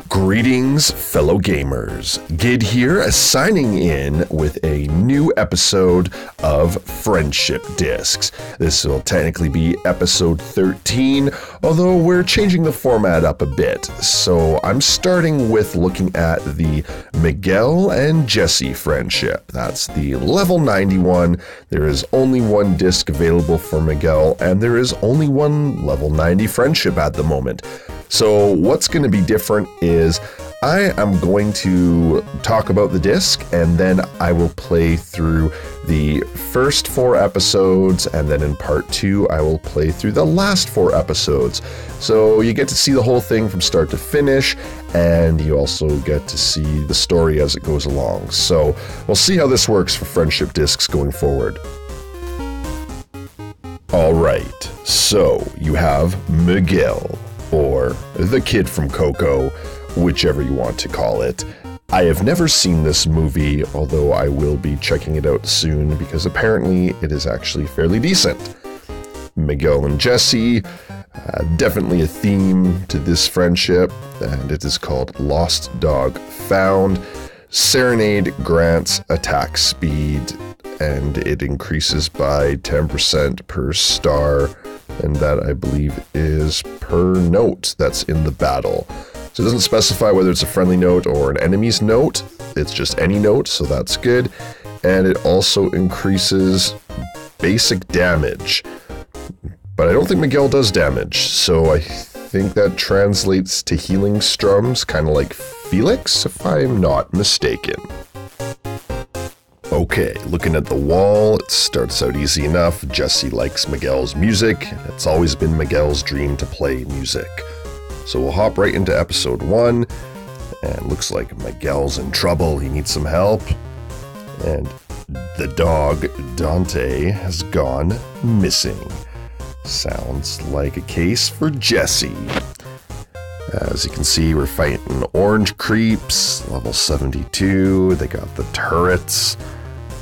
Greetings, fellow gamers. Gid here, signing in with a new episode of Friendship Discs. This will technically be episode 13, although we're changing the format up a bit. So I'm starting with looking at the Miguel and Jessie friendship. That's the level 91. There is only one disc available for Miguel, and there is only one level 90 friendship at the moment. So what's going to be different is I am going to talk about the disc, and then I will play through the first 4 episodes, and then in part 2 I will play through the last 4 episodes. So you get to see the whole thing from start to finish, and you also get to see the story as it goes along. So we'll see how this works for Friendship Discs going forward. Alright, so you have Miguel, or the kid from Coco, whichever you want to call it. I have never seen this movie, although I will be checking it out soon because apparently it is actually fairly decent. Miguel and Jessie, definitely a theme to this friendship, and it is called Lost Dog Found. Serenade grants attack speed, and it increases by 10% per star, and that I believe is per note that's in the battle. So it doesn't specify whether it's a friendly note or an enemy's note, it's just any note, so that's good. And it also increases basic damage, but I don't think Miguel does damage, so I think that translates to healing strums, kind of like Felix, if I'm not mistaken. Okay, looking at the wall, it starts out easy enough. Jessie likes Miguel's music, and it's always been Miguel's dream to play music. So we'll hop right into episode 1, and looks like Miguel's in trouble. He needs some help, and the dog, Dante, has gone missing. Sounds like a case for Jessie. As you can see, we're fighting orange creeps, level 72. They got the turrets.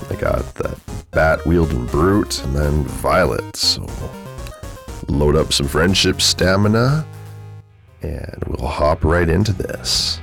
They got that bat-wielding brute, and then Violet. So load up some friendship stamina, and we'll hop right into this.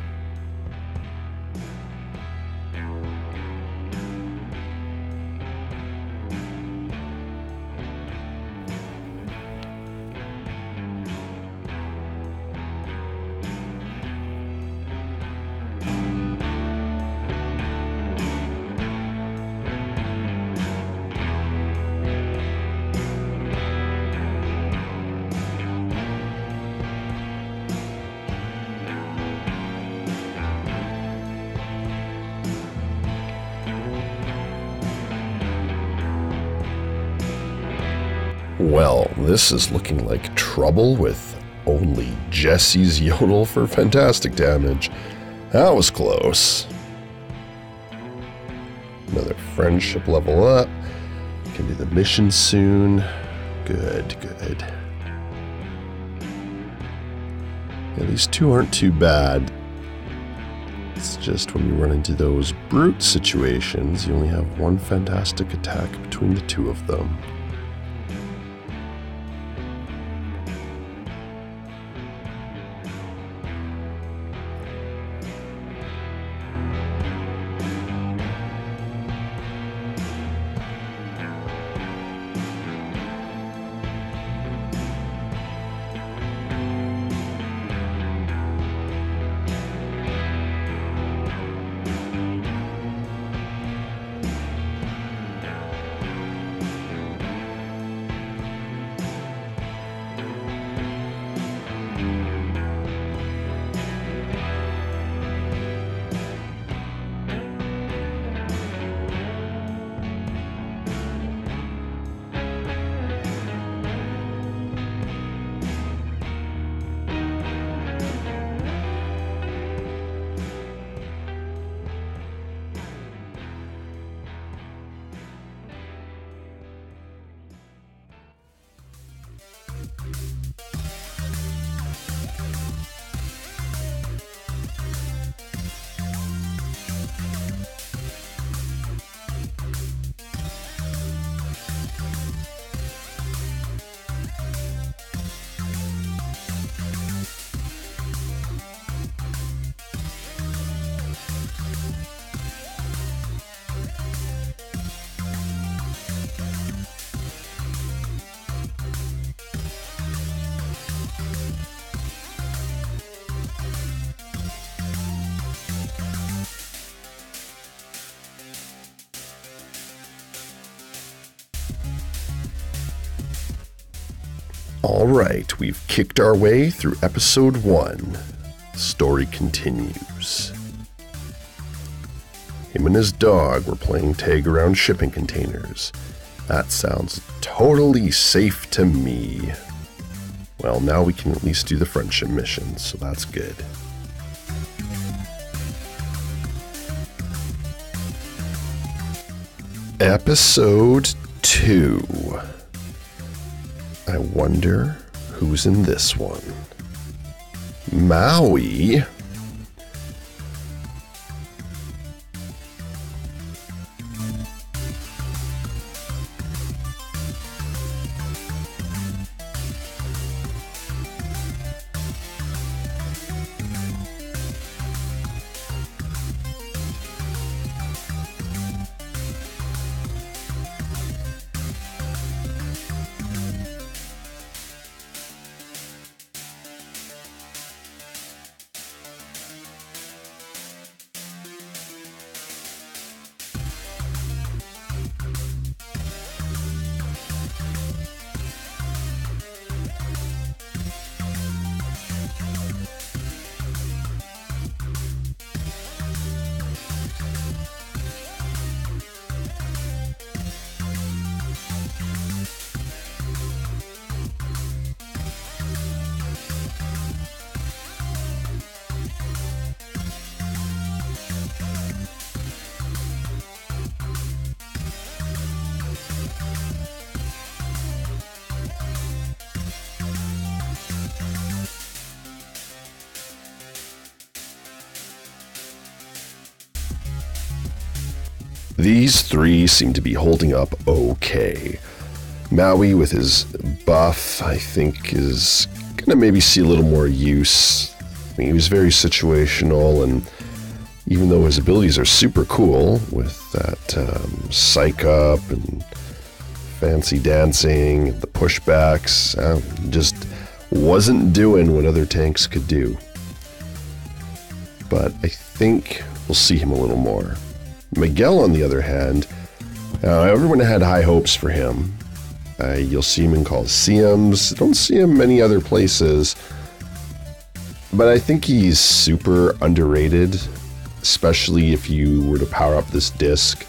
Well, this is looking like trouble with only Jessie's yodel for fantastic damage. That was close. Another friendship level up. Can do the mission soon. Good, good. Yeah, these two aren't too bad. It's just when you run into those brute situations, you only have one fantastic attack between the two of them. All right, we've kicked our way through episode 1. Story continues. Him and his dog were playing tag around shipping containers. That sounds totally safe to me. Well, now we can at least do the friendship mission, so that's good. Episode 2. I wonder who's in this one. Maui? These three seem to be holding up okay. Maui with his buff, I think, is gonna maybe see a little more use. I mean, he was very situational, and even though his abilities are super cool with that psych up and fancy dancing, and the pushbacks, just wasn't doing what other tanks could do. But I think we'll see him a little more. Miguel, on the other hand, everyone had high hopes for him. You'll see him in Siams. Don't see him many other places. But I think he's super underrated, especially if you were to power up this disc.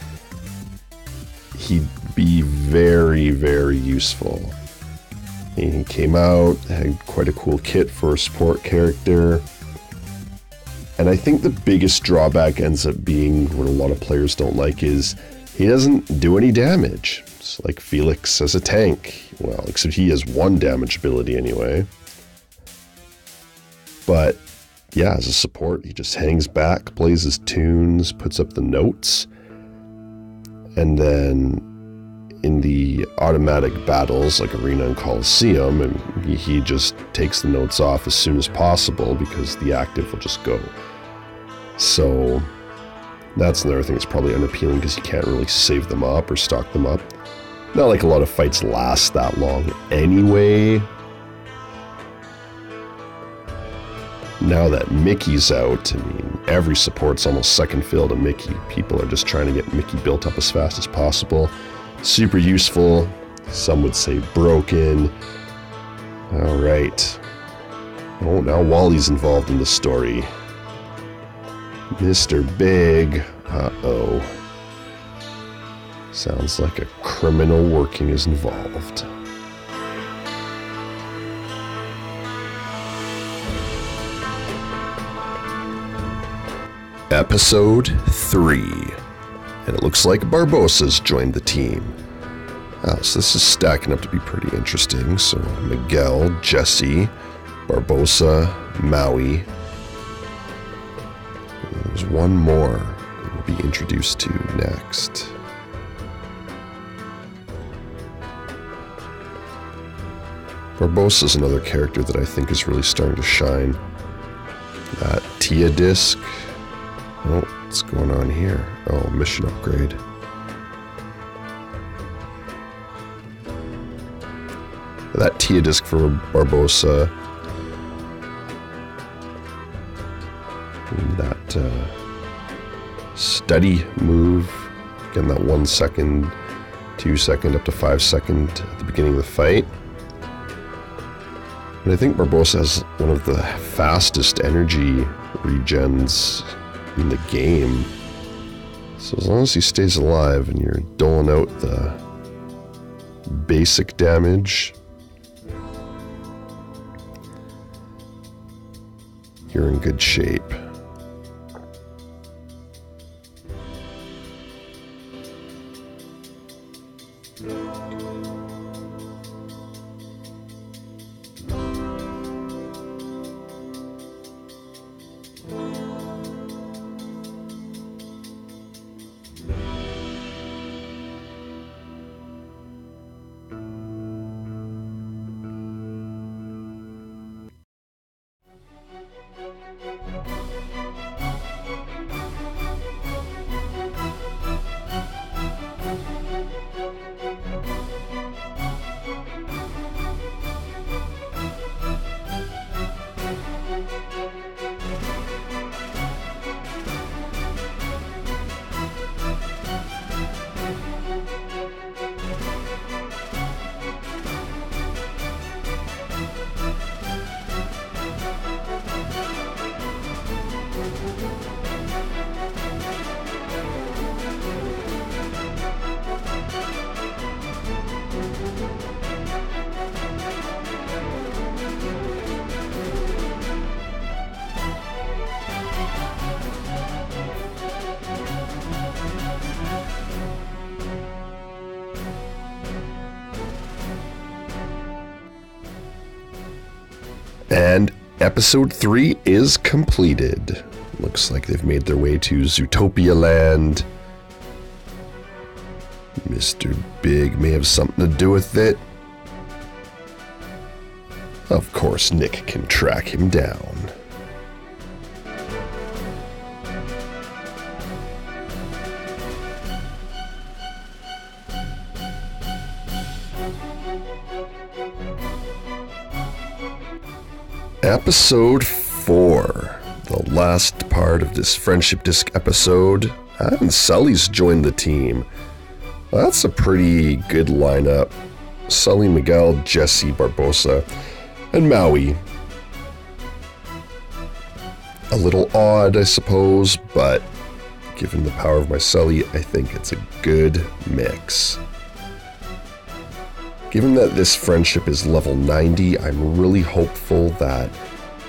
He'd be very, very useful. He came out, had quite a cool kit for a support character. And I think the biggest drawback ends up being what a lot of players don't like is he doesn't do any damage. It's like Felix as a tank. Well, except he has one damage ability anyway. But yeah, as a support, he just hangs back, plays his tunes, puts up the notes. And then in the automatic battles like Arena and Coliseum, and he just takes the notes off as soon as possible because the active will just go. So that's another thing that's probably unappealing because you can't really save them up or stock them up. Not like a lot of fights last that long anyway. Now that Mickey's out, I mean, every support's almost second fill to Mickey. People are just trying to get Mickey built up as fast as possible. Super useful. Some would say broken. All right. Oh, now Wally's involved in the story. Mr. Big. Uh-oh. Sounds like a criminal working is involved. Episode 3. And it looks like Barbosa's joined the team. So this is stacking up to be pretty interesting. So Miguel, Jessie, Barbosa, Maui. There's one more that we'll be introduced to next. Barbosa's another character that I think is really starting to shine. That Tia disc. Oh, what's going on here? Oh, mission upgrade. That Tia disc for Barbosa. And that study move. Again, that 1 second, 2 second, up to 5 second at the beginning of the fight. And I think Barbosa has one of the fastest energy regens in the game. So as long as he stays alive and you're doling out the basic damage, you're in good shape. And episode 3 is completed. Looks like they've made their way to Zootopia land. Mr. Big may have something to do with it. Of course, Nick can track him down. Episode 4, the last part of this Friendship Disc episode, and Sully's joined the team. That's a pretty good lineup. Sully, Miguel, Jessie, Barbosa, and Maui. A little odd, I suppose, but given the power of my Sully, I think it's a good mix. Given that this friendship is level 90, I'm really hopeful that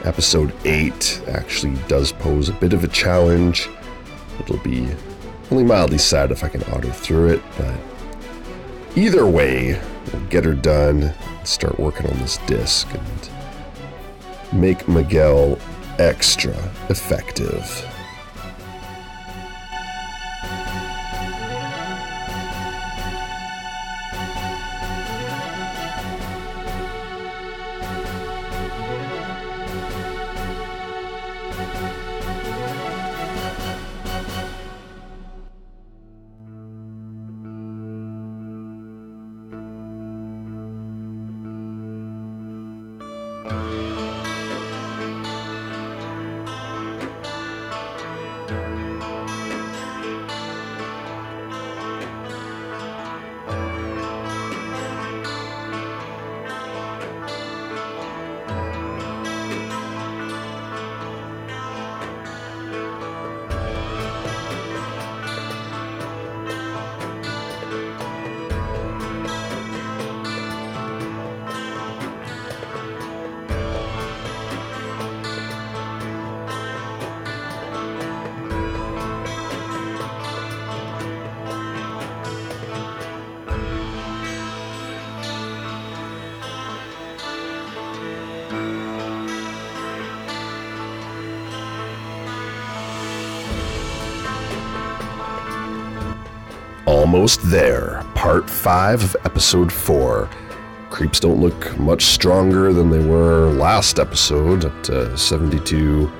episode 8 actually does pose a bit of a challenge. It'll be only mildly sad if I can auto through it, but either way, we'll get her done and start working on this disc and make Miguel extra effective. Almost there. Part 5 of episode 4. Creeps don't look much stronger than they were last episode, up to 72,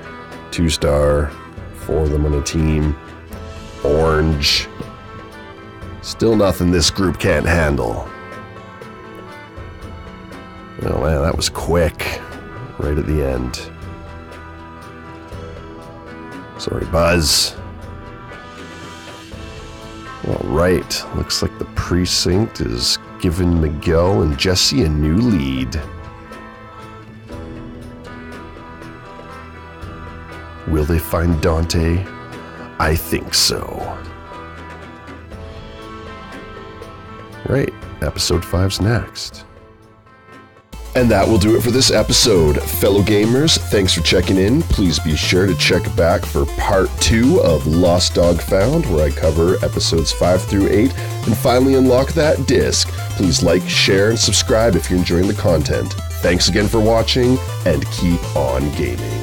2-star, 4 of them on a team. Orange. Still nothing this group can't handle. Oh man, that was quick. Right at the end. Sorry, Buzz. Alright, looks like the precinct is giving Miguel and Jessie a new lead. Will they find Dante? I think so. Right, episode 5's next. And that will do it for this episode. Fellow gamers, thanks for checking in. Please be sure to check back for part 2 of Lost Dog Found, where I cover episodes 5 through 8 and finally unlock that disc. Please like, share, and subscribe if you're enjoying the content. Thanks again for watching, and keep on gaming.